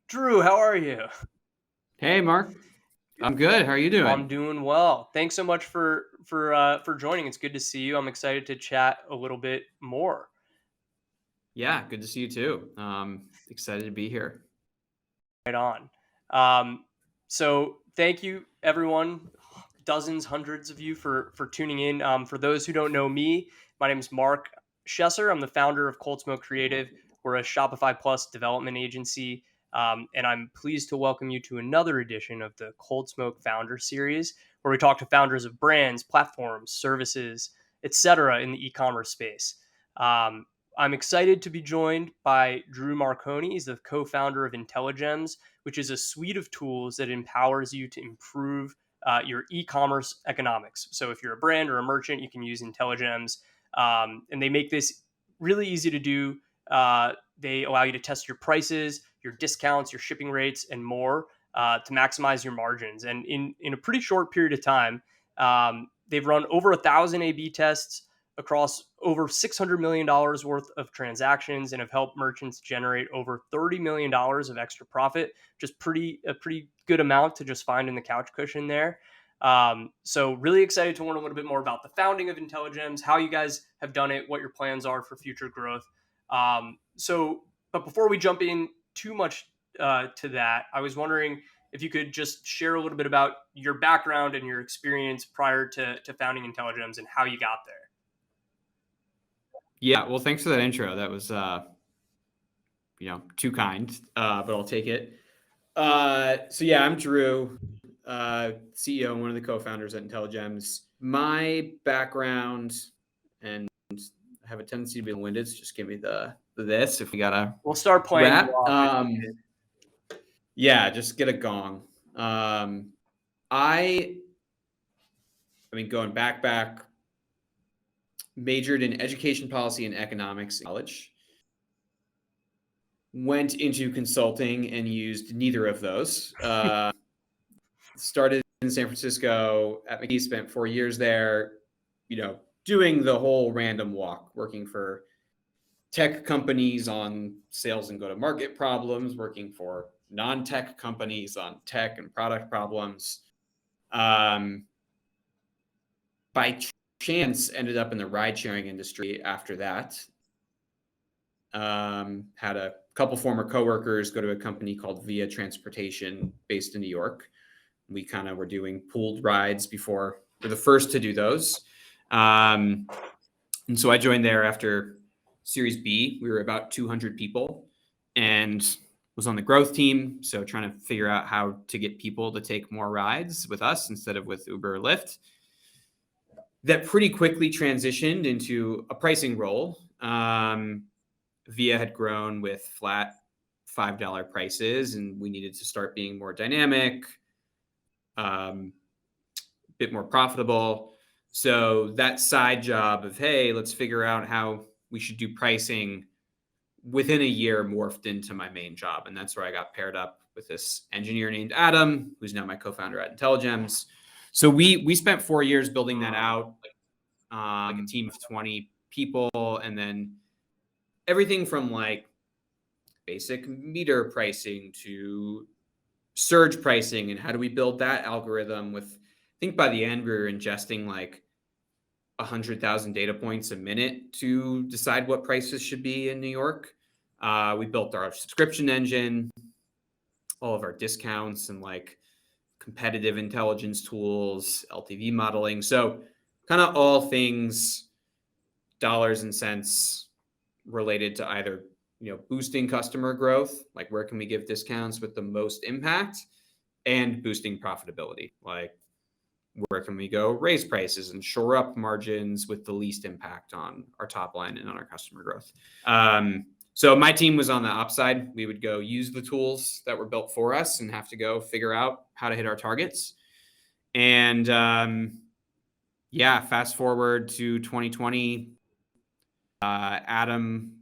Drew, how are you? Hey, Mark. I'm good. How are you I'm doing? doing well. Thanks so much for joining. It's good to see you. I'm excited to chat a little bit more. Yeah, good to see you too. Excited to be here. Right on. Um, so thank you, everyone, dozens, hundreds of you for tuning in. For those who don't know me, my name is Mark Schesser. I'm the founder of Coldsmoke Creative. We're a Shopify Plus development agency, and I'm pleased to welcome you to another edition of the Coldsmoke Founder Series, where we talk to founders of brands, platforms, services, etc. in the e-commerce space. Um, I'm excited to be joined by Drew Marconi. He's the co-founder of Intelligems, which is a suite of tools that empowers you to improve your e-commerce economics. So if you're a brand or a merchant, you can use Intelligems, and they make this really easy to do. They allow you to test your prices, your discounts, your shipping rates, and more to maximize your margins. And in a pretty short period of time, they've run over 1,000 A/B tests across over $600 million worth of transactions and have helped merchants generate over $30 million of extra profit. Just a pretty good amount to just find in the couch cushion there. So really excited to learn a little bit more about the founding of Intelligems, how you guys have done it, what your plans are for future growth. But before we jump in too much to that, I was wondering if you could just share a little bit about your background and your experience prior to founding Intelligems and how you got there. Yeah, well, thanks for that intro. That was too kind, but I'll take it. So yeah, I'm Drew, CEO and one of the co-founders at Intelligems. My background, and I have a tendency to be long-winded, so just give me the this if we gotta We'll start playing you wrap. off. Yeah, just get a gong. I mean, going back, majored in education policy and economics in college. Went into consulting and used neither of those. Started in San Francisco at McKee, spent 4 years there, doing the whole random walk, working for tech companies on sales and go-to-market problems, working for non-tech companies on tech and product problems. By chance, ended up in the ride-sharing industry after that. Had a couple former coworkers go to a company called Via Transportation based in New York. We kind of were doing pooled rides before. We're the first to do those. And so I joined there after Series B. We were about 200 people and was on the growth team. So trying to figure out how to get people to take more rides with us instead of with Uber or Lyft. That pretty quickly transitioned into a pricing role. Via had grown with flat $5 prices, and we needed to start being more dynamic, a bit more profitable. So that side job of, hey, let's figure out how we should do pricing, within a year morphed into my main job. And that's where I got paired up with this engineer named Adam, who's now my co-founder at Intelligems. So we spent 4 years building that out, like a team of 20 people, and then everything from like basic meter pricing to surge pricing and how do we build that algorithm with, I think by the end we were ingesting like 100,000 data points a minute to decide what prices should be in New York. We built our subscription engine, all of our discounts and like competitive intelligence tools, LTV modeling. So kind of all things dollars and cents related to either boosting customer growth, like where can we give discounts with the most impact, and boosting profitability, like where can we go raise prices and shore up margins with the least impact on our top line and on our customer growth. So my team was on the upside. We would go use the tools that were built for us and have to go figure out how to hit our targets. And fast forward to 2020, Adam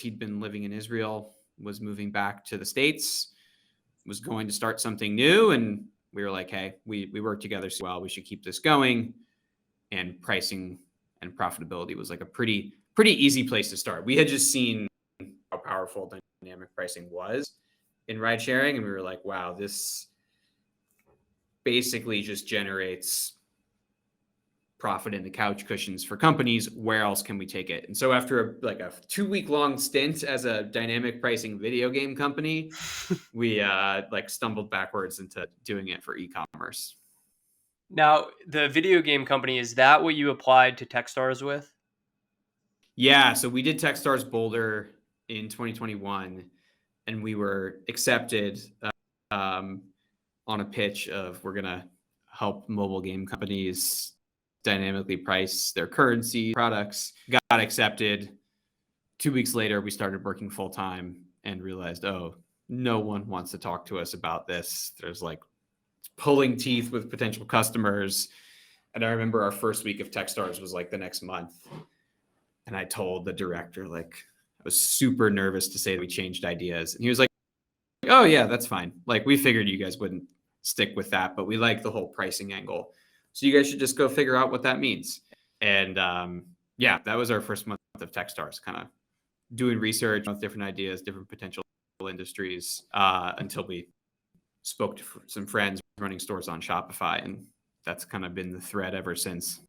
he'd been living in Israel, was moving back to the States, was going to start something new. And we were like, hey, we work together so well, we should keep this going. And pricing and profitability was like a pretty easy place to start. We had just seen how powerful dynamic pricing was. in ride sharing, and we were like, wow, this basically just generates profit in the couch cushions for companies. Where else can we take it? And so after a 2-week long stint as a dynamic pricing video game company, we stumbled backwards into doing it for e-commerce. Now, the video game company, is that what you applied to Techstars with? Yeah, so we did Techstars Boulder in 2021, and we were accepted on a pitch of we're gonna help mobile game companies dynamically price their currency products. Got accepted. 2 weeks later, we started working full time and realized, oh, no one wants to talk to us about this. There's like pulling teeth with potential customers. And I remember our first week of Techstars was like the next month. And I told the director, like, I was super nervous to say we changed ideas. And he was like, oh, yeah, that's fine. Like, we figured you guys wouldn't stick with that, but we like the whole pricing angle. So you guys should just go figure out what that means. And yeah, that was our first month of Techstars, kind of doing research with different ideas, different potential industries, until we spoke to some friends running stores on Shopify. And that's kind of been the thread ever since.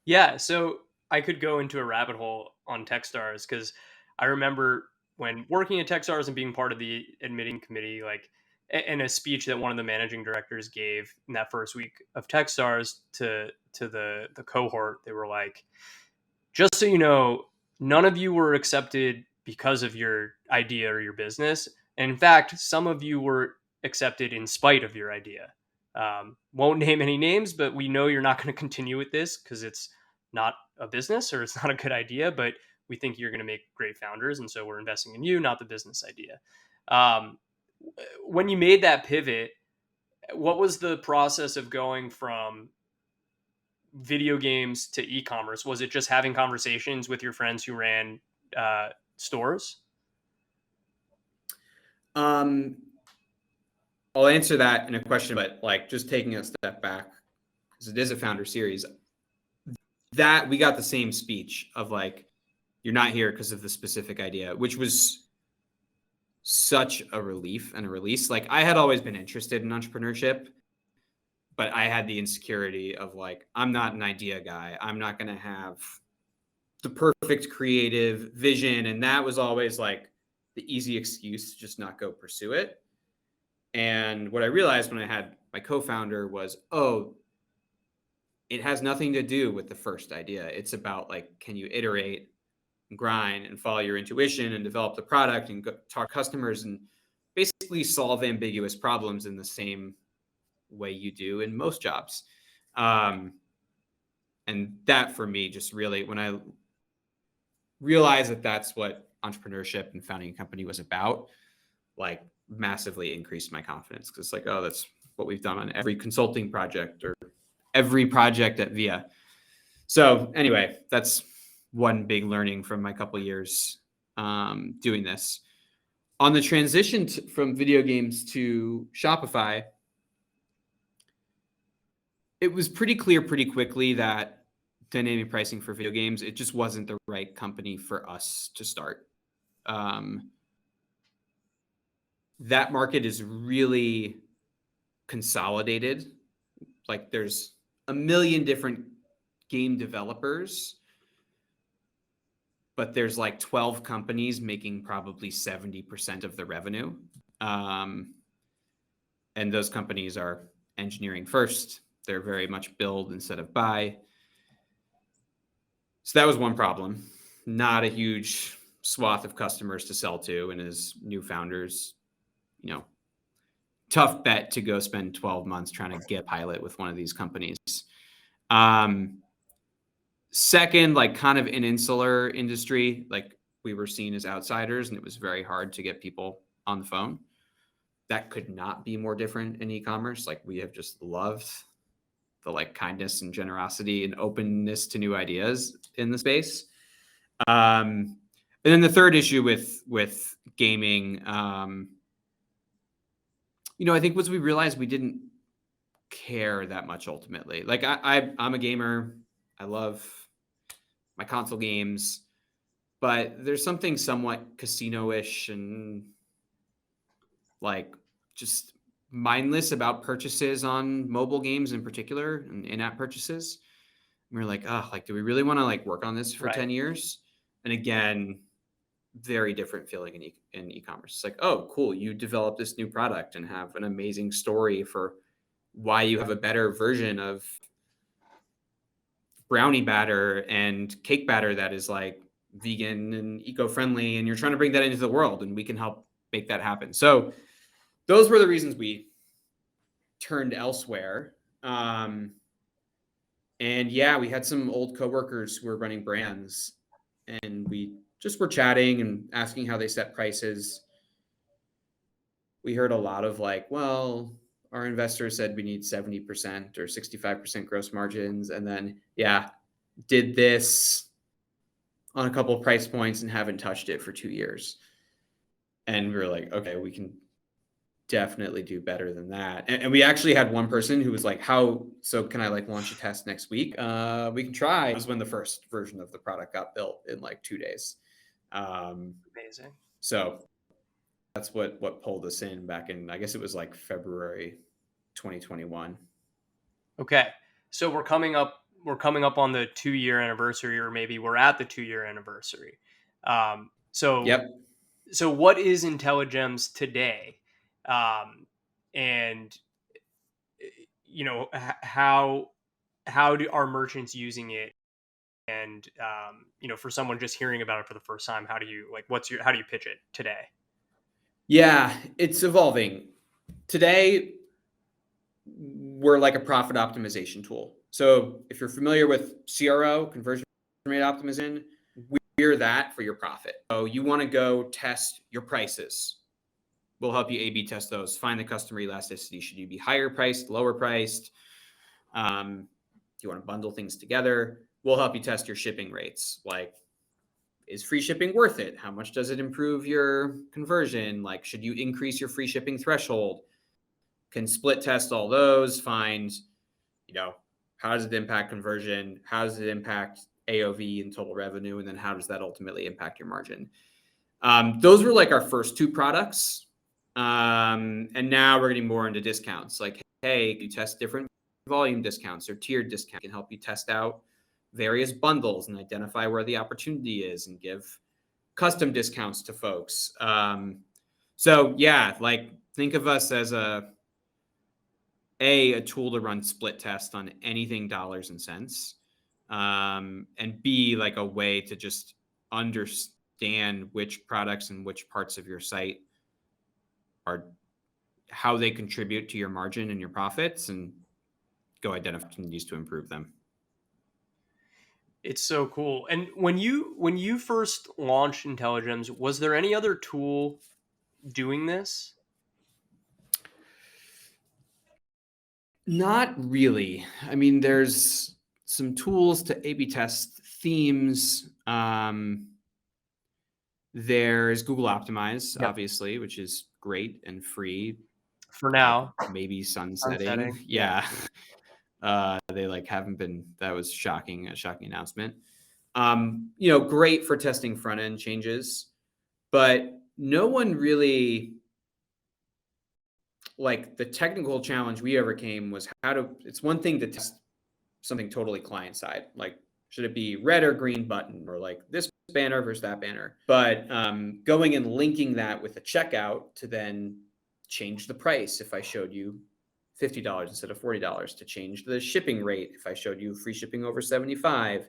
Yeah, so I could go into a rabbit hole on Techstars because I remember when working at Techstars and being part of the admitting committee, like in a speech that one of the managing directors gave in that first week of Techstars to the cohort, they were like, just so you know, none of you were accepted because of your idea or your business. And in fact, some of you were accepted in spite of your idea. Won't name any names, but we know you're not going to continue with this because it's not a business or it's not a good idea, but we think you're going to make great founders. And so we're investing in you, not the business idea. Um, when you made that pivot, what was the process of going from video games to e-commerce? Was it just having conversations with your friends who ran stores? Um, I'll answer that in a question, but like just taking a step back, because it is a founder series, that we got the same speech of like, you're not here because of the specific idea, which was such a relief and a release. Like I had always been interested in entrepreneurship, but I had the insecurity of like, I'm not an idea guy. I'm not going to have the perfect creative vision. And that was always like the easy excuse to just not go pursue it. And what I realized when I had my co-founder was, oh, it has nothing to do with the first idea. It's about like, can you iterate and grind and follow your intuition and develop the product and go talk to customers and basically solve ambiguous problems in the same way you do in most jobs. And that for me, just really, when I realized that that's what entrepreneurship and founding a company was about, like massively increased my confidence because like, oh, that's what we've done on every consulting project or every project at Via. So anyway, that's one big learning from my couple of years doing this. On the transition from video games to Shopify, it was pretty clear pretty quickly that dynamic pricing for video games, it just wasn't the right company for us to start. That market is really consolidated. Like there's a million different game developers, but there's like 12 companies making probably 70% of the revenue. And those companies are engineering first. They're very much build instead of buy. So that was one problem. Not a huge swath of customers to sell to. And as new founders, you know, tough bet to go spend 12 months trying to get a pilot with one of these companies. Second, like kind of an insular industry, like we were seen as outsiders and it was very hard to get people on the phone. That could not be more different in e-commerce. Like we have just loved the like kindness and generosity and openness to new ideas in the space. And then the third issue with gaming, I think was we realized we didn't care that much ultimately. Like I'm a gamer. I love my console games, but there's something somewhat casino-ish and like just mindless about purchases on mobile games in particular and in-app purchases. And we were like, oh, like, do we really want to like work on this for Right. 10 years? And again, very different feeling in e-commerce. It's like, oh, cool. You develop this new product and have an amazing story for why you have a better version of brownie batter and cake batter that is like vegan and eco-friendly, and you're trying to bring that into the world, and we can help make that happen. So those were the reasons we turned elsewhere. And yeah, we had some old coworkers who were running brands, and we just were chatting and asking how they set prices. We heard a lot of like, well, our investor said we need 70% or 65% gross margins. And then, yeah, did this on a couple of price points and haven't touched it for 2 years. And we were like, okay, we can definitely do better than that. And we actually had one person who was like, so can I like launch a test next week? We can try. It was when the first version of the product got built in like 2 days. Amazing. So that's what pulled us in back in, I guess it was like February 2021. Okay. So we're coming up on the 2-year anniversary, or maybe we're at the 2-year anniversary. So Yep. so what is Intelligems today? And how do our merchants using it? And for someone just hearing about it for the first time, how do you how do you pitch it today? Yeah, it's evolving. Today, we're like a profit optimization tool. So if you're familiar with CRO, conversion rate optimization, we're that for your profit. So you want to go test your prices. We'll help you A/B test those. Find the customer elasticity. Should you be higher priced, lower priced? Do you want to bundle things together? We'll help you test your shipping rates. Like, is free shipping worth it? How much does it improve your conversion? Like, should you increase your free shipping threshold? Can split test all those, find, how does it impact conversion? How does it impact AOV and total revenue? And then how does that ultimately impact your margin? Those were like our first two products. And now we're getting more into discounts. Like, hey, you test different volume discounts or tiered discounts. Can help you test out various bundles and identify where the opportunity is and give custom discounts to folks. So yeah, like think of us as a tool to run split test on anything dollars and cents, and B, like a way to just understand which products and which parts of your site are, how they contribute to your margin and your profits, and go identify opportunities to improve them. It's so cool. And when you first launched Intelligems, was there any other tool doing this? Not really. I mean, there's some tools to A/B test themes. There's Google Optimize, Yep. obviously, which is great and free. For Like now, maybe sunsetting. sunsetting. Yeah. Yeah. They like haven't been. That was shocking. A shocking announcement. Great for testing front end changes, but no one really, like, the technical challenge we overcame was it's one thing to test something totally client side, like should it be red or green button, or like this banner versus that banner, but going and linking that with a checkout to then change the price if I showed you $50 instead of $40, to change the shipping rate if I showed you free shipping over 75,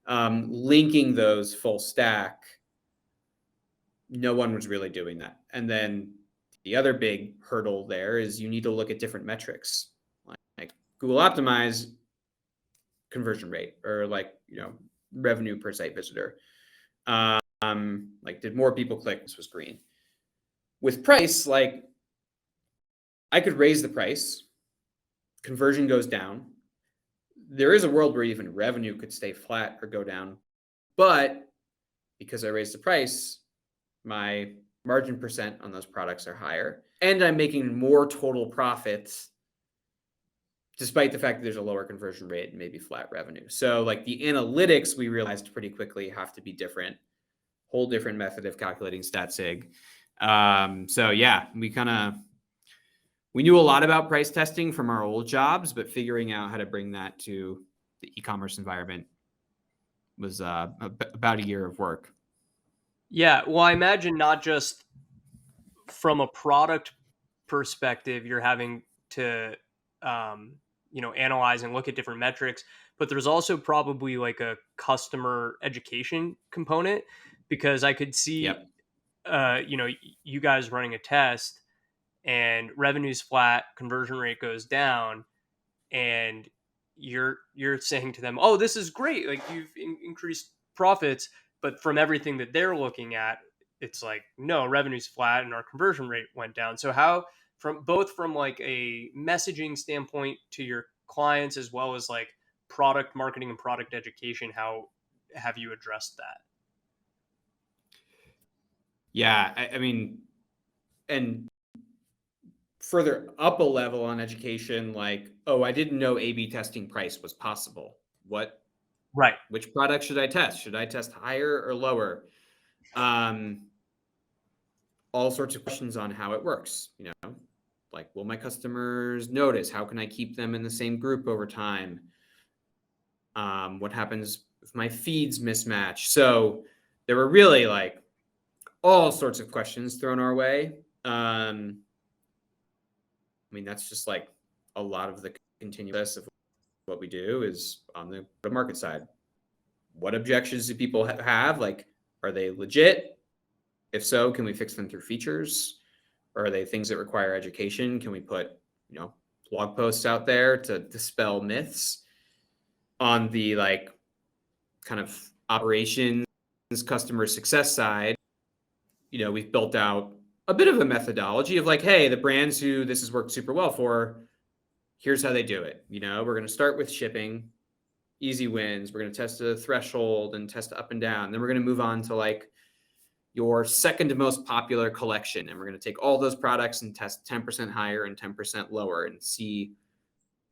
linking those full stack. No one was really doing that. And then the other big hurdle there is you need to look at different metrics, like Google Optimize conversion rate, or like, revenue per site visitor. Like, did more people click? This was green. With price, like, I could raise the price, conversion goes down. There is a world where even revenue could stay flat or go down, but because I raised the price, my margin percent on those products are higher, and I'm making more total profits despite the fact that there's a lower conversion rate and maybe flat revenue. So like the analytics, we realized pretty quickly, have to be different, whole different method of calculating stat sig. So yeah, we knew a lot about price testing from our old jobs, but figuring out how to bring that to the e-commerce environment was about a year of work. Yeah, well, I imagine not just from a product perspective, you're having to, um, analyze and look at different metrics, but there's also probably like a customer education component because I could see, Yep. you guys running a test and revenue's flat, conversion rate goes down, and you're saying to them, "Oh, this is great! Like you've increased profits," but from everything that they're looking at, it's like, no, revenue's flat and our conversion rate went down. So how, from both from like a messaging standpoint to your clients as well as like product marketing and product education, how have you addressed that? Yeah, I mean, and further up a level on education, like, oh, I didn't know A/B testing price was possible. What, Right. which product should I test? Should I test higher or lower? Um, all sorts of questions on how it works. Like, will my customers notice? How can I keep them in the same group over time? What happens if my feeds mismatch? So there were really like all sorts of questions thrown our way. I mean, that's just like a lot of the continuous of what we do is on the market side. What objections do people have? Like, are they legit? If so, can we fix them through features? Or are they things that require education? Can we put, blog posts out there to dispel myths? On the like kind of operations, customer success side, we've built out a bit of a methodology of like, hey, the brands who this has worked super well for, here's how they do it. We're going to start with shipping, easy wins. We're going to test a threshold and test up and down. Then we're going to move on to like your second most popular collection. And we're going to take all those products and test 10% higher and 10% lower and see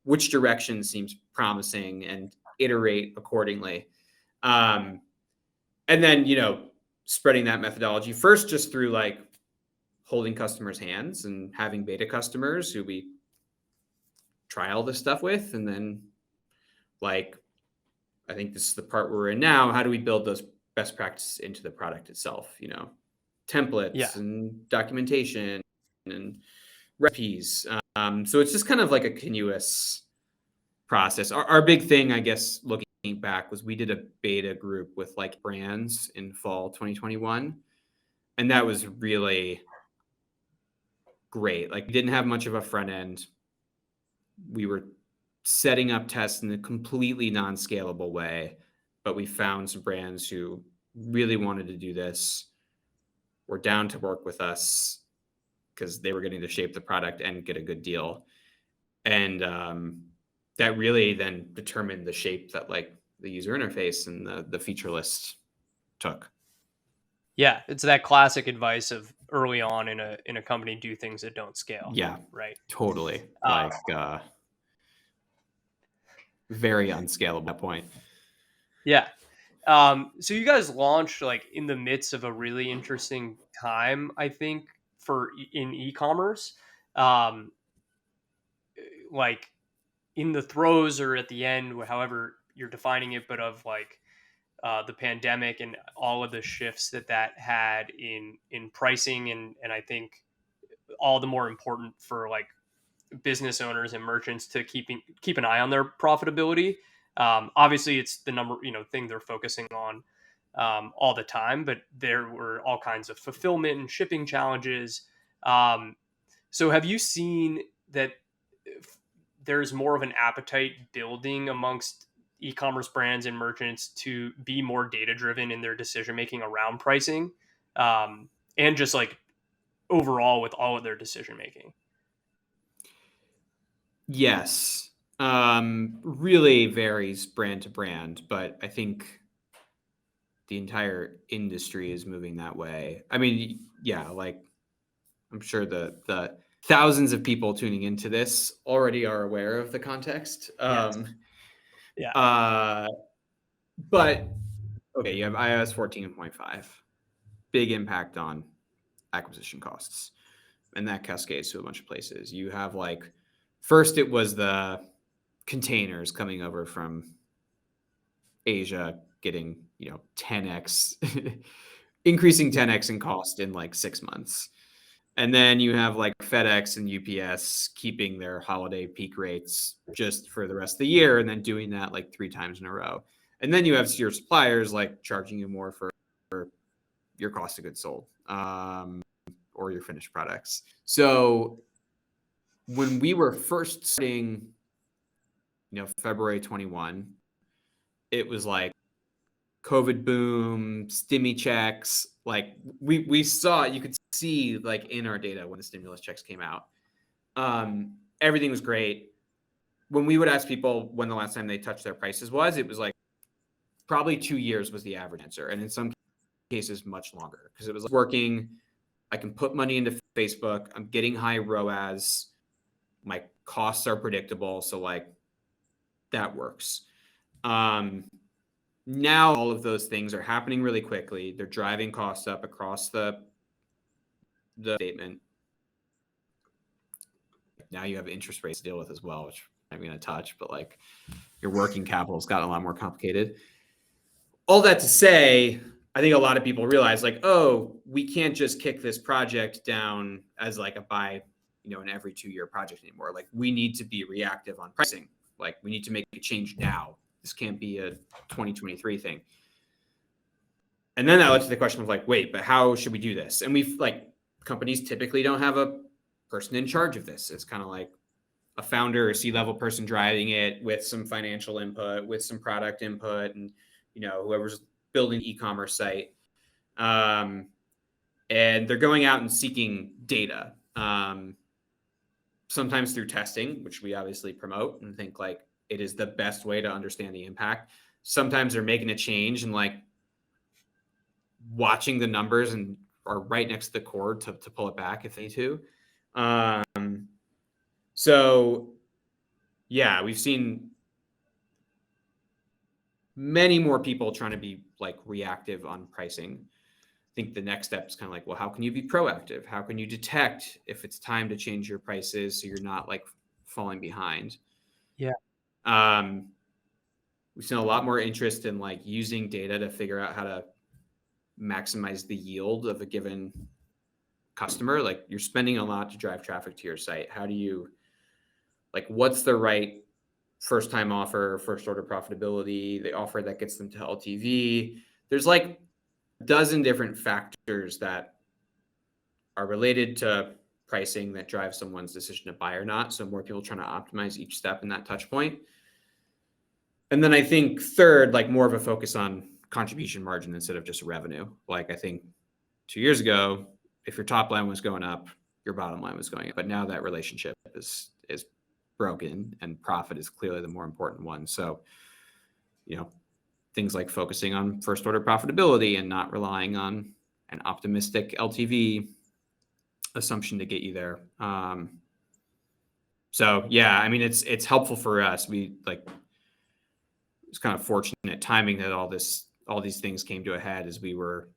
which direction seems promising and iterate accordingly. And then, spreading that methodology first just through like holding customers' hands and having beta customers who we try all this stuff with. And then, like, I think this is the part we're in now. How do we build those best practices into the product itself? Yeah. Templates and documentation and recipes. So it's just kind of like a continuous process. Our big thing, I guess, looking back, was we did a beta group with like brands in fall 2021. And that was really great. Like, we didn't have much of a front end. We were setting up tests in a completely non-scalable way, but we found some brands who really wanted to do this, were down to work with us because they were getting to shape the product and get a good deal. And that really then determined the shape that like the user interface and the feature list took. Yeah, it's that classic advice of early on in a company, do things that don't scale, Yeah, right? totally. Uh, Like very unscalable at that point. yeah. So you guys launched like in the midst of a really interesting time, I think, in e-commerce. Um, like in the throes or at the end, however you're defining it, but of like the pandemic and all of the shifts that had in pricing, and I think all the more important for like business owners and merchants to keep an eye on their profitability. Obviously, it's the thing they're focusing on all the time, but there were all kinds of fulfillment and shipping challenges. Um, so, have you seen that there's more of an appetite building amongst e-commerce brands and merchants to be more data driven in their decision making around pricing, and just like overall with all of their decision making? Yes. Really varies brand to brand, but I think the entire industry is moving that way. I mean, yeah, like I'm sure the thousands of people tuning into this already are aware of the context. Yes. Yeah. Uh, but okay, you have iOS 14.5, big impact on acquisition costs. And that cascades to a bunch of places. You have like, first it was the containers coming over from Asia getting, 10x, increasing 10x in cost in like 6 months. And then you have like FedEx and UPS keeping their holiday peak rates just for the rest of the year and then doing that like 3 times in a row. And then you have your suppliers like charging you more for your cost of goods sold, or your finished products. So when we were first starting, February 21, it was like COVID boom, stimmy checks. Like we saw, you could see like in our data when the stimulus checks came out. Everything was great. When we would ask people when the last time they touched their prices was, it was like probably 2 years was the average answer. And in some cases, much longer because it was working. I can put money into Facebook. I'm getting high ROAS. My costs are predictable. So like that works. Now all of those things are happening really quickly. They're driving costs up across the statement. Now you have interest rates to deal with as well, which I'm going to touch, but like your working capital's gotten a lot more complicated. All that to say, I think a lot of people realize like, oh, we can't just kick this project down as like a buy, an every 2-year project anymore. Like we need to be reactive on pricing. Like we need to make a change now. This can't be a 2023 thing. And then that led to the question of like, wait, but how should we do this? And we've like, companies typically don't have a person in charge of this. It's kind of like a founder or C-level person driving it with some financial input, with some product input, and whoever's building an e-commerce site. And they're going out and seeking data, sometimes through testing, which we obviously promote and think like it is the best way to understand the impact. Sometimes they're making a change and like watching the numbers and are right next to the cord to pull it back if they need to. So yeah, we've seen many more people trying to be like reactive on pricing. I think the next step is kind of like, well, how can you be proactive? How can you detect if it's time to change your prices so you're not like falling behind? Yeah. We've seen a lot more interest in like using data to figure out how to maximize the yield of a given customer. Like you're spending a lot to drive traffic to your site. How do you like, what's the right first time offer, first order profitability, the offer that gets them to LTV? There's like a dozen different factors that are related to pricing that drive someone's decision to buy or not. So more people trying to optimize each step in that touch point. And then I think third, like more of a focus on contribution margin instead of just revenue. Like I think 2 years ago, if your top line was going up, your bottom line was going up. But now that relationship is broken and profit is clearly the more important one. So, things like focusing on first order profitability and not relying on an optimistic LTV assumption to get you there. So yeah, I mean, it's helpful for us. We like, it's kind of fortunate timing that all these things came to a head as we were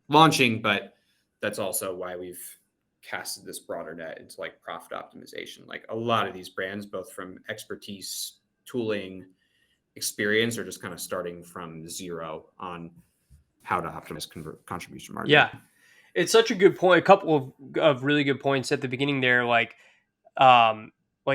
launching, but that's also why we've casted this broader net into like profit optimization. Like a lot of these brands, both from expertise, tooling, experience, are just kind of starting from zero on how to optimize contribution margin. Yeah. It's such a good point. A couple of really good points at the beginning there. Like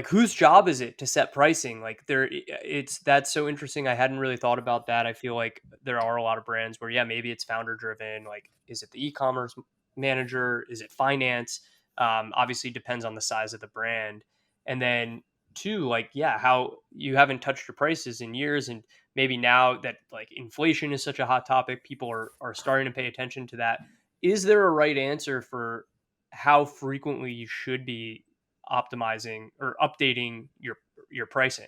whose job is it to set pricing? Like that's so interesting. I hadn't really thought about that. I feel like there are a lot of brands where, yeah, maybe it's founder driven. Like, is it the e-commerce manager? Is it finance? Obviously depends on the size of the brand. And then two, like, yeah, how you haven't touched your prices in years. And maybe now that like inflation is such a hot topic, people are starting to pay attention to that. Is there a right answer for how frequently you should be optimizing or updating your pricing?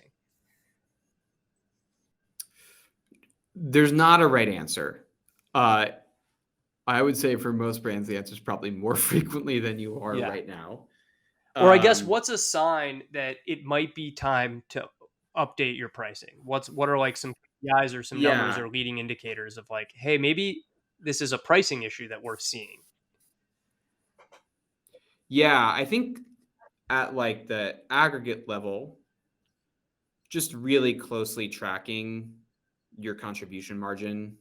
There's not a right answer. I would say for most brands, the answer is probably more frequently than you are Yeah. right now. Or I guess what's a sign that it might be time to update your pricing? What are like some KPIs or some numbers Yeah. or leading indicators of like, hey, maybe this is a pricing issue that we're seeing? Yeah, I think at like the aggregate level, just really closely tracking your contribution margin,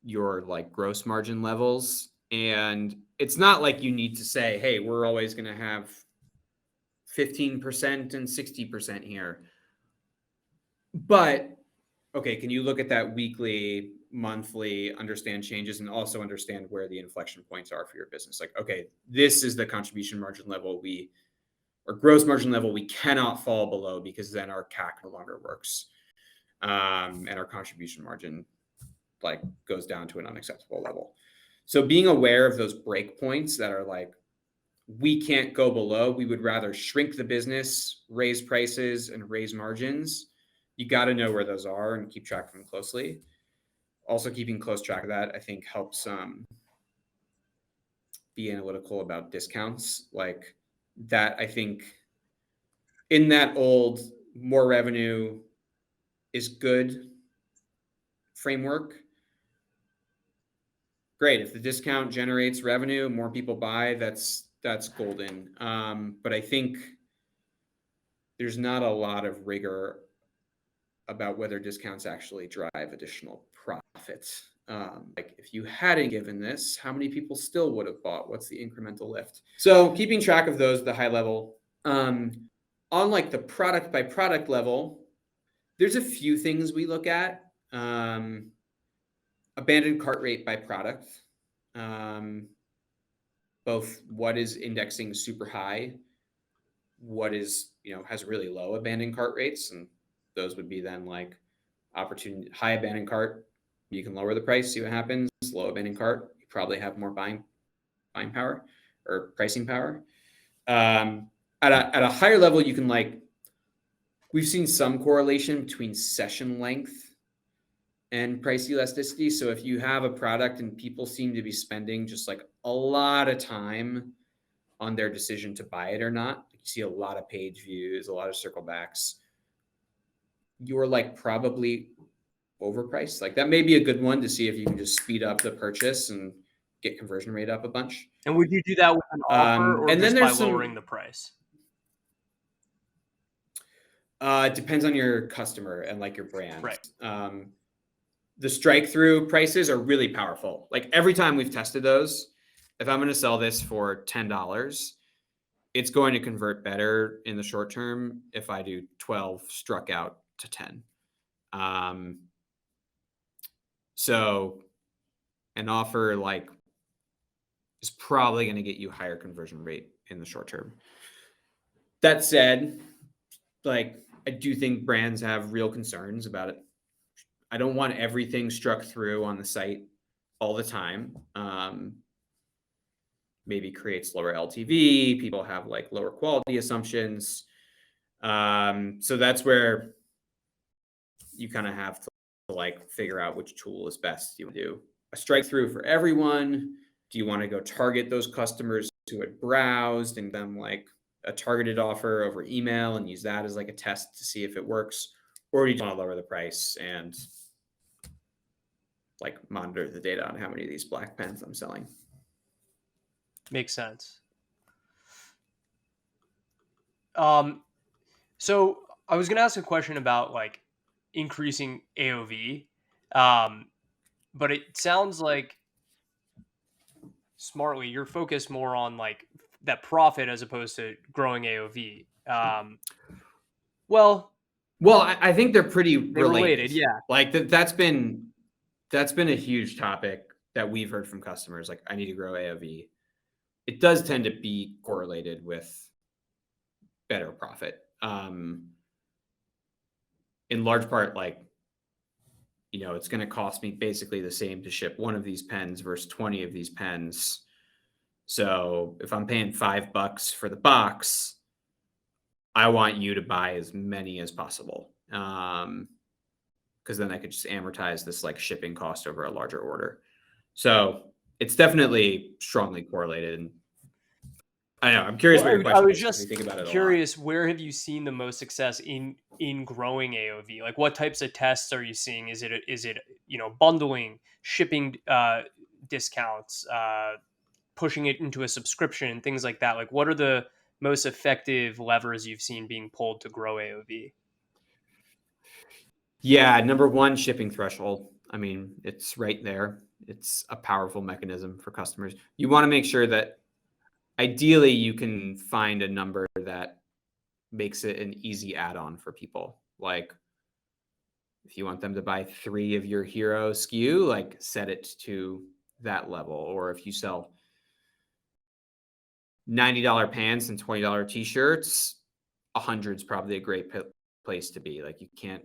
your like gross margin levels. And it's not like you need to say, hey, we're always going to have 15% and 60% here. But okay, can you look at that weekly, monthly, understand changes, and also understand where the inflection points are for your business? Like, okay, this is the contribution margin level or gross margin level we cannot fall below because then our CAC no longer works, and our contribution margin like goes down to an unacceptable level. So being aware of those breakpoints that are like we can't go below, we would rather shrink the business, raise prices, and raise margins. You got to know where those are and keep track of them closely. Also, keeping close track of that, I think, helps be analytical about discounts. Like that, I think, in that old more revenue is good framework. Great. If the discount generates revenue, more people buy, that's golden. But I think there's not a lot of rigor about whether discounts actually drive additional profits. Like if you hadn't given this, how many people still would have bought? What's the incremental lift? So keeping track of those, the high level. On like the product by product level, there's a few things we look at. Abandoned cart rate by product. Both what is indexing super high, what is, has really low abandoned cart rates, and those would be then like opportunity high abandoned cart, you can lower the price, see what happens. Low abandoned cart, you probably have more buying power or pricing power. At a higher level, you can like, we've seen some correlation between session length and price elasticity. So if you have a product and people seem to be spending just like a lot of time on their decision to buy it or not, you see a lot of page views, a lot of circle backs, you're like probably overpriced. Like that may be a good one to see if you can just speed up the purchase and get conversion rate up a bunch. And would you do that with an offer or And then just by there's lowering the price? It depends on your customer and like your brand. Right. The strike through prices are really powerful. Like every time we've tested those, if I'm going to sell this for $10, it's going to convert better in the short term if I do 12 struck out to 10. So an offer like is probably going to get you higher conversion rate in the short term. That said, like I do think brands have real concerns about it. I don't want everything struck through on the site all the time. Maybe creates lower LTV. People have like lower quality assumptions. So that's where you kind of have to like figure out which tool is best. Do you do a strike through for everyone? Do you want to go target those customers who had browsed and them like a targeted offer over email and use that as like a test to see if it works? Or do you want to lower the price and like monitor the data on how many of these black pens I'm selling? Makes sense. So I was going to ask a question about like increasing AOV. But it sounds like smartly you're focused more on like that profit as opposed to growing AOV. Well, I think they're pretty they're related. related, yeah. Like that's been a huge topic that we've heard from customers. Like I need to grow AOV. It does tend to be correlated with better profit. In large part, like, it's going to cost me basically the same to ship one of these pens versus 20 of these pens. So if I'm paying $5 for the box, I want you to buy as many as possible. Because then I could just amortize this like shipping cost over a larger order. So it's definitely strongly correlated. And I know I'm curious what your I question was is because we just think about it a lot. curious, where have you seen the most success in growing AOV? Like what types of tests are you seeing? Is it bundling, shipping discounts, pushing it into a subscription and things like that. Like, what are the most effective levers you've seen being pulled to grow AOV? Yeah, number one, shipping threshold. I mean, it's right there. It's a powerful mechanism for customers. You want to make sure that ideally you can find a number that makes it an easy add-on for people. Like if you want them to buy 3 of your hero SKU, like set it to that level. Or if you sell $90 pants and $20 t-shirts, 100 is probably a great place to be. Like you can't,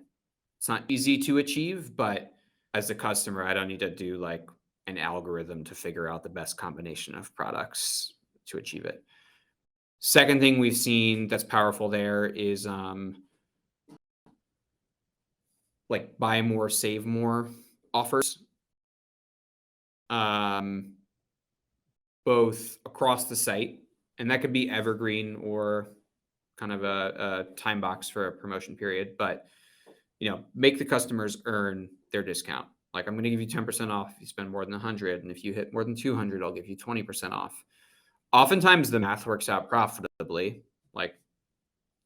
it's not easy to achieve, but as a customer, I don't need to do like an algorithm to figure out the best combination of products to achieve it. Second thing we've seen that's powerful there is like buy more, save more offers, both across the site, and that could be evergreen or kind of a time box for a promotion period, but make the customers earn their discount. Like I'm going to give you 10% off if you spend more than 100, and if you hit more than 200, I'll give you 20% off. Oftentimes the math works out profitably. Like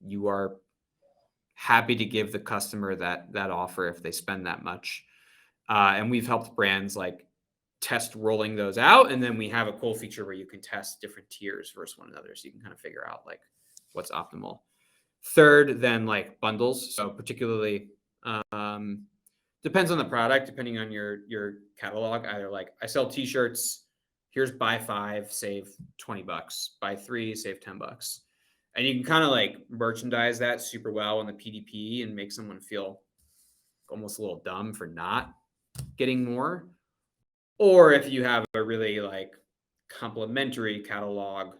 you are happy to give the customer that offer if they spend that much. And we've helped brands like test rolling those out. And then we have a cool feature where you can test different tiers versus one another. So you can kind of figure out like what's optimal. Third, then like bundles. So particularly depends on the product, depending on your catalog. Either like I sell t-shirts, here's buy 5, save $20. Buy 3, save $10. And you can kind of like merchandise that super well in the PDP and make someone feel almost a little dumb for not getting more. Or if you have a really like complementary catalog,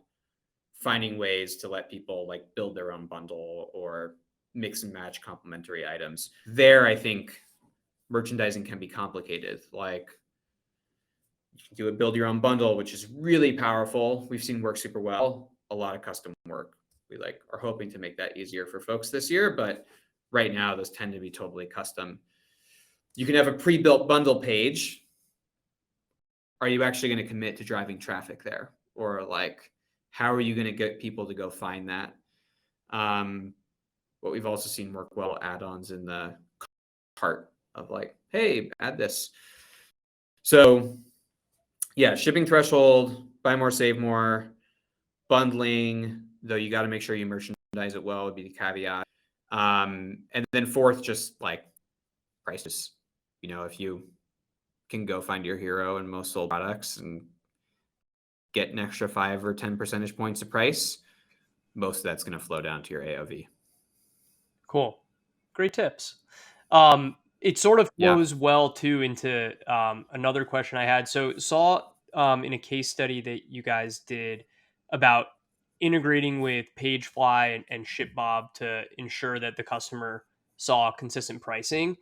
finding ways to let people like build their own bundle or mix and match complementary items. There, I think merchandising can be complicated. Like you can do a build your own bundle, which is really powerful. We've seen work super well. A lot of custom work. We like are hoping to make that easier for folks this year, but right now those tend to be totally custom. You can have a pre-built bundle page. Are you actually going to commit to driving traffic there? Or like, how are you going to get people to go find that? What we've also seen work well, add-ons in the cart of like, hey, add this. So yeah, shipping threshold, buy more, save more, bundling, though you got to make sure you merchandise it well would be the caveat. And then fourth, just like prices. If you can go find your hero in most sold products and get an extra 5 or 10 percentage points of price, most of that's going to flow down to your AOV. Cool. Great tips. It sort of Yeah. flows well too into another question I had. So saw in a case study that you guys did about integrating with Pagefly and ShipBob to ensure that the customer saw consistent pricing.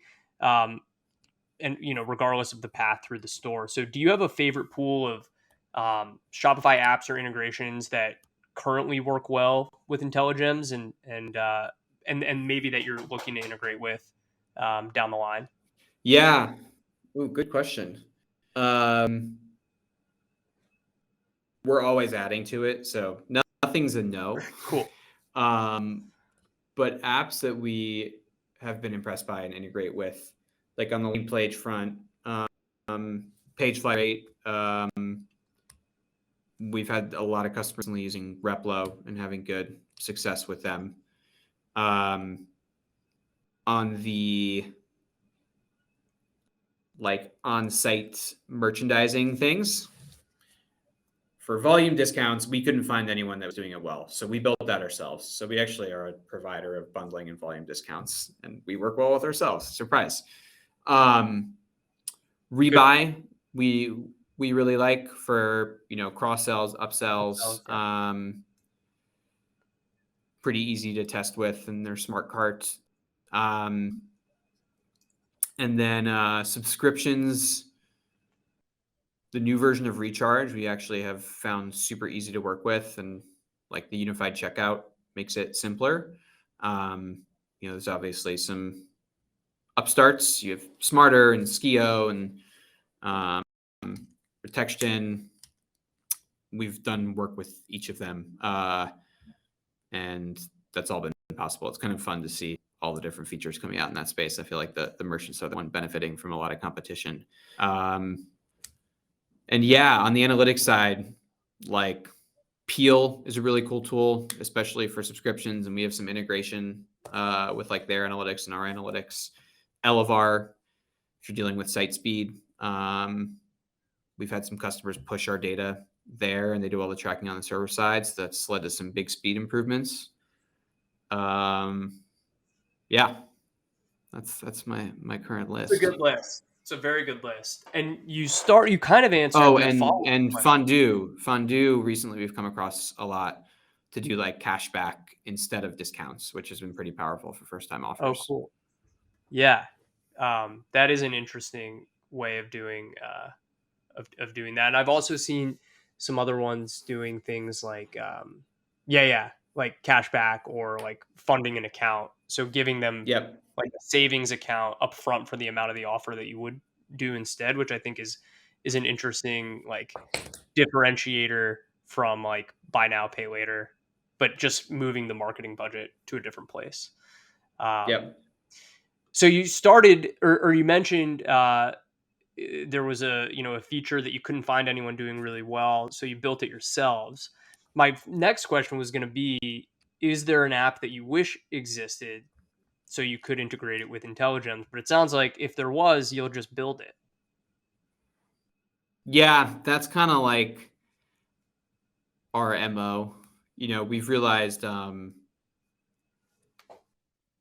And regardless of the path through the store. So do you have a favorite pool of Shopify apps or integrations that currently work well with Intelligems and maybe that you're looking to integrate with down the line? Yeah. Ooh, good question. We're always adding to it, so nothing's a no. Cool. But apps that we have been impressed by and integrate with, like on the link page front, Pagefly, we've had a lot of customers using Replo and having good success with them. On the like on-site merchandising things, for volume discounts, we couldn't find anyone that was doing it well. So we built that ourselves. So we actually are a provider of bundling and volume discounts, and we work well with ourselves. Surprise. Rebuy, we really like for, cross sells, upsells, pretty easy to test with, and they're smart carts. And then subscriptions, the new version of Recharge, we actually have found super easy to work with, and like the unified checkout makes it simpler. There's obviously some upstarts. You have Smarter and Skio and Protection. we've done work with each of them, and that's all been possible. It's kind of fun to see all the different features coming out in that space. I feel like the merchants are the one benefiting from a lot of competition. And yeah, on the analytics side, like Peel is a really cool tool, especially for subscriptions, and we have some integration with like their analytics and our analytics. Elevar, if you're dealing with site speed, we've had some customers push our data there, and they do all the tracking on the server side. So that's led to some big speed improvements. Yeah, that's my current list. It's a good list. It's a very good list. And you kind of answered Oh, the follow-up and question. fondue recently we've come across a lot to do like cashback instead of discounts, which has been pretty powerful for first time Oh, offers. cool. Yeah. That is an interesting way of doing doing that. And I've also seen some other ones doing things like like cashback or like funding an account. So giving them Yep. like a savings account up front for the amount of the offer that you would do instead, which I think is an interesting like differentiator from like buy now, pay later, but just moving the marketing budget to a different place. Um, Yep. so you started, or you mentioned there was a feature that you couldn't find anyone doing really well, so you built it yourselves. My next question was going to be: is there an app that you wish existed so you could integrate it with Intelligems? But it sounds like if there was, you'll just build it. Yeah, that's kind of like our MO. We've realized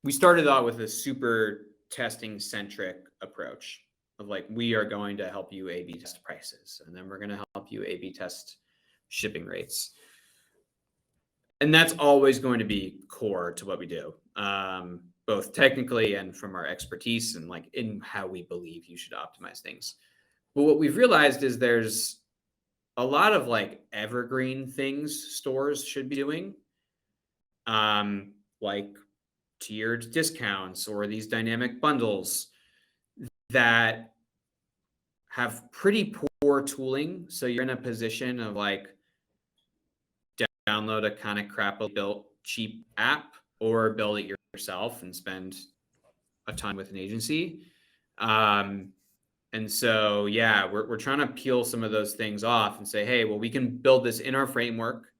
we started out with a super testing centric approach of like, we are going to help you A/B test prices, and then we're going to help you A/B test shipping rates. And that's always going to be core to what we do, both technically and from our expertise and like in how we believe you should optimize things. But what we've realized is there's a lot of like evergreen things stores should be doing, like tiered discounts or these dynamic bundles that have pretty poor tooling. So you're in a position of like download a kind of crappily built cheap app or build it yourself and spend a ton with an agency. And so, yeah, we're trying to peel some of those things off and say, hey, well, we can build this in our framework.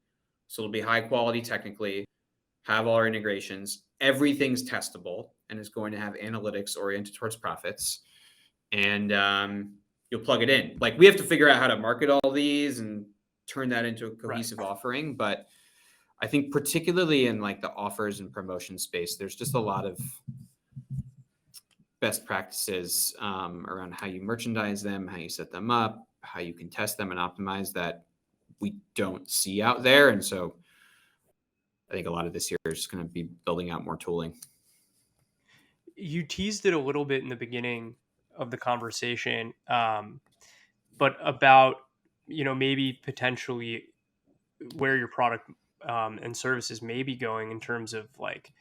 So it'll be high quality technically, have all our integrations. Everything's testable and is going to have analytics oriented towards profits. And you'll plug it in. Like, we have to figure out how to market all these and turn that into a Right. cohesive offering. But I think particularly in like the offers and promotion space, there's just a lot of best practices around how you merchandise them, how you set them up, how you can test them and optimize that we don't see out there. And so I think a lot of this year is going to be building out more tooling. You teased it a little bit in the beginning of the conversation, but about maybe potentially where your product and services may be going in terms of like,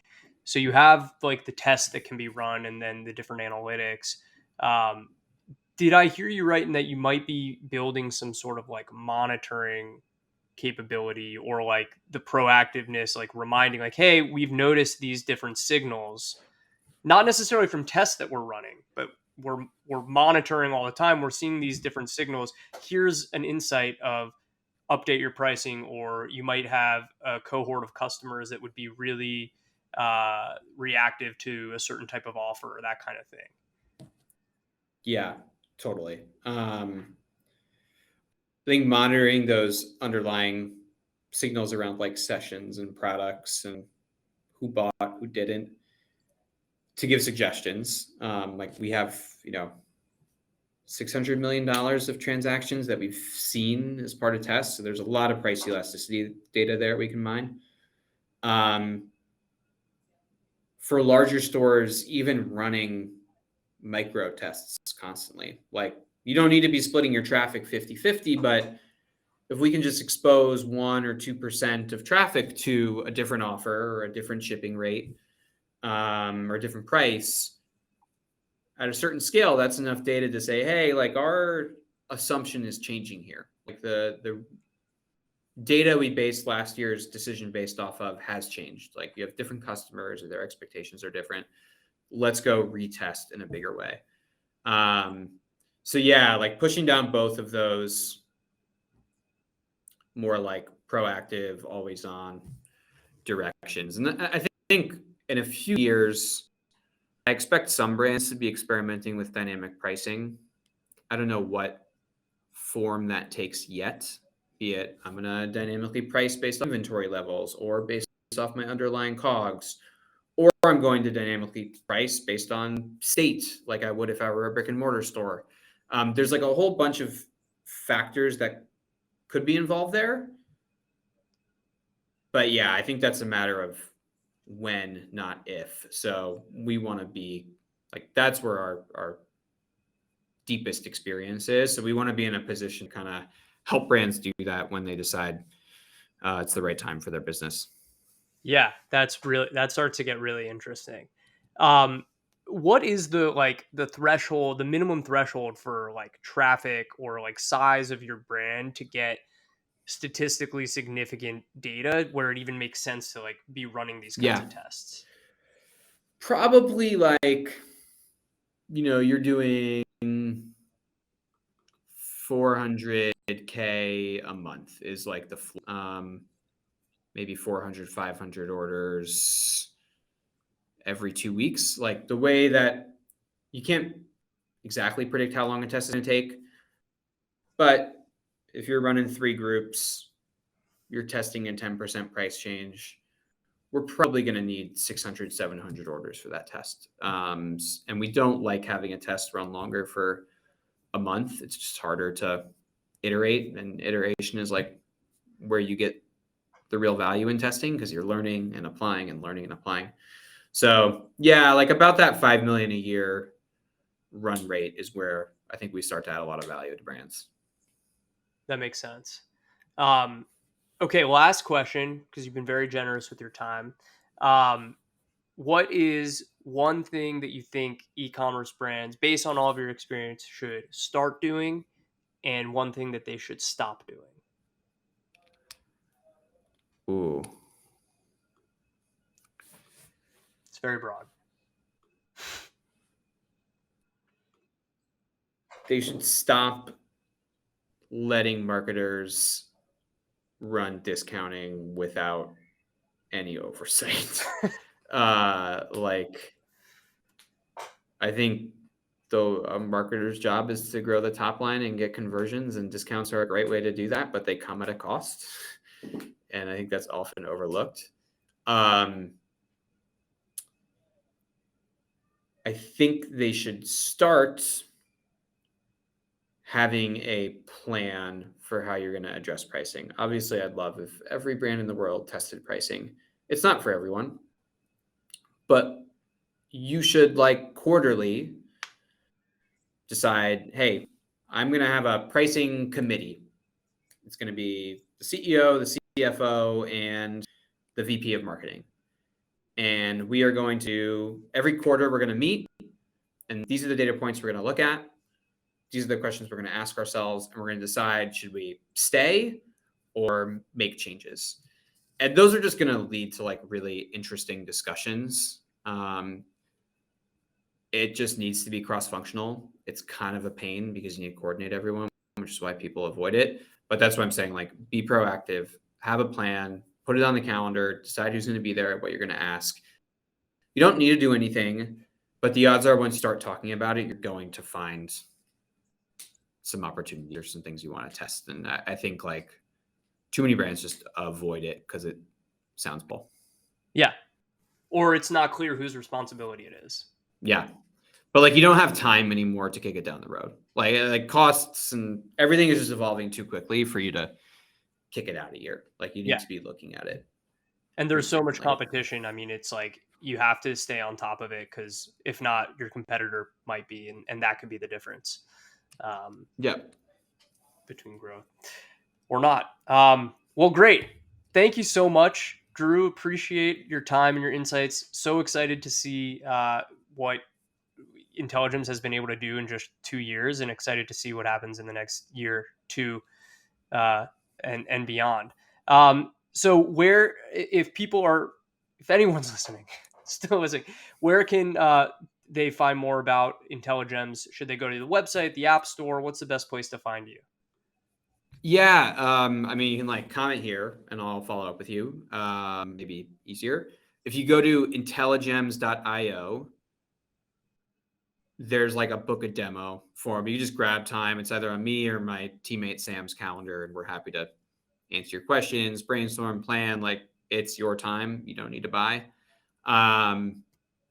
so you have like the tests that can be run and then the different analytics. um, did I hear you right in that you might be building some sort of like monitoring capability or like the proactiveness, like reminding like, hey, we've noticed these different signals, not necessarily from tests that we're running, but we're monitoring all the time, we're seeing these different signals, here's an insight of update your pricing, or you might have a cohort of customers that would be really reactive to a certain type of offer or that kind of thing. Yeah, totally. I think monitoring those underlying signals around like sessions and products and who bought, who didn't, to give suggestions. Like we have, $600 million of transactions that we've seen as part of tests. So there's a lot of price elasticity data there we can mine. For larger stores, even running micro tests constantly. Like, you don't need to be splitting your traffic 50-50, but if we can just expose 1 or 2% of traffic to a different offer or a different shipping rate, or a different price at a certain scale, that's enough data to say, hey, like our assumption is changing here. Like the data we based last year's decision based off of has changed. Like you have different customers or their expectations are different. Let's go retest in a bigger way. So yeah, like pushing down both of those more like proactive, always on directions. And I think in a few years, I expect some brands to be experimenting with dynamic pricing. I don't know what form that takes yet, be it I'm going to dynamically price based on inventory levels or based off my underlying COGS, or I'm going to dynamically price based on state, like I would if I were a brick and mortar store. There's like a whole bunch of factors that could be involved there. But yeah, I think that's a matter of when, not if. So we want to be like, that's where our deepest experience is. So we want to be in a position to kind of help brands do that when they decide it's the right time for their business. Yeah, that starts to get really interesting. What is the threshold, the minimum threshold for like traffic or like size of your brand to get statistically significant data where it even makes sense to like be running these kinds Yeah. of tests? Probably like, you're doing 400K a month is like maybe 400, 500 orders every 2 weeks. Like the way that you can't exactly predict how long a test is going to take, but if you're running 3 groups, you're testing a 10% price change, we're probably going to need 600, 700 orders for that test. And we don't like having a test run longer for a month. It's just harder to iterate, and iteration is like where you get the real value in testing because you're learning and applying and learning and applying. So yeah, like about that 5 million a year run rate is where I think we start to add a lot of value to brands. That makes sense. Um, okay, last question, because you've been very generous with your time. What is one thing that you think e-commerce brands, based on all of your experience, should start doing, and one thing that they should stop doing? Ooh. It's very broad. They should stop letting marketers run discounting without any oversight. Like, I think though a marketer's job is to grow the top line and get conversions, and discounts are a great way to do that, but they come at a cost. And I think that's often overlooked. I think they should start having a plan for how you're going to address pricing. Obviously, I'd love if every brand in the world tested pricing. It's not for everyone, but you should like quarterly decide, hey, I'm going to have a pricing committee. It's going to be the CEO, the CFO, and the VP of marketing. And we are going to, every quarter, we're going to meet. And these are the data points we're going to look at. These are the questions we're going to ask ourselves. And we're going to decide, should we stay or make changes? And those are just going to lead to like really interesting discussions. It just needs to be cross-functional. It's kind of a pain because you need to coordinate everyone, which is why people avoid it. But that's what I'm saying. Like, be proactive, have a plan, put it on the calendar, decide who's going to be there, what you're going to ask. You don't need to do anything, but the odds are once you start talking about it, you're going to find some opportunities or some things you want to test. And I think like too many brands just avoid it because it sounds bull. Yeah. Or it's not clear whose responsibility it is. Yeah. But like, you don't have time anymore to kick it down the road. Like costs and everything is just evolving too quickly for you to kick it out a year. Like, you need to be looking at it. And there's so much frequently. competition. I mean, it's like you have to stay on top of it because if not, your competitor might be, and that could be the difference Yeah. between growth or not. Well, great. Thank you so much, Drew. Appreciate your time and your insights. So excited to see what Intelligems has been able to do in just 2 years, and excited to see what happens in the next year, two, and beyond. So where, if people are, if anyone's listening, still listening, where can they find more about Intelligems? Should they go to the website, the app store? What's the best place to find you? Yeah, I mean, you can like comment here and I'll follow up with you. Maybe easier. If you go to intelligems.io, there's like a book a demo form. You just grab time. It's either on me or my teammate Sam's calendar, and we're happy to answer your questions, brainstorm, plan. Like it's your time. You don't need to buy. Um,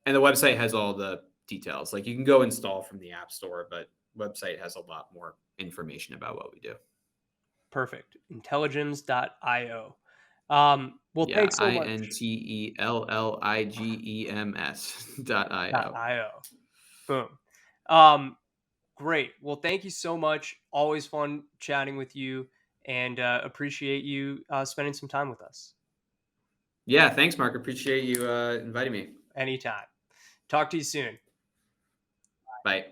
and the website has all the details. Like you can go install from the app store, but website has a lot more information about what we do. Perfect. Intelligems.io. Well, Yeah, thanks so much. Intelligems.io. .io. Boom. Um, Great. Well, thank you so much. Always fun chatting with you, and appreciate you spending some time with us. Yeah, thanks, Mark. Appreciate you inviting me. Anytime. Talk to you soon. Bye.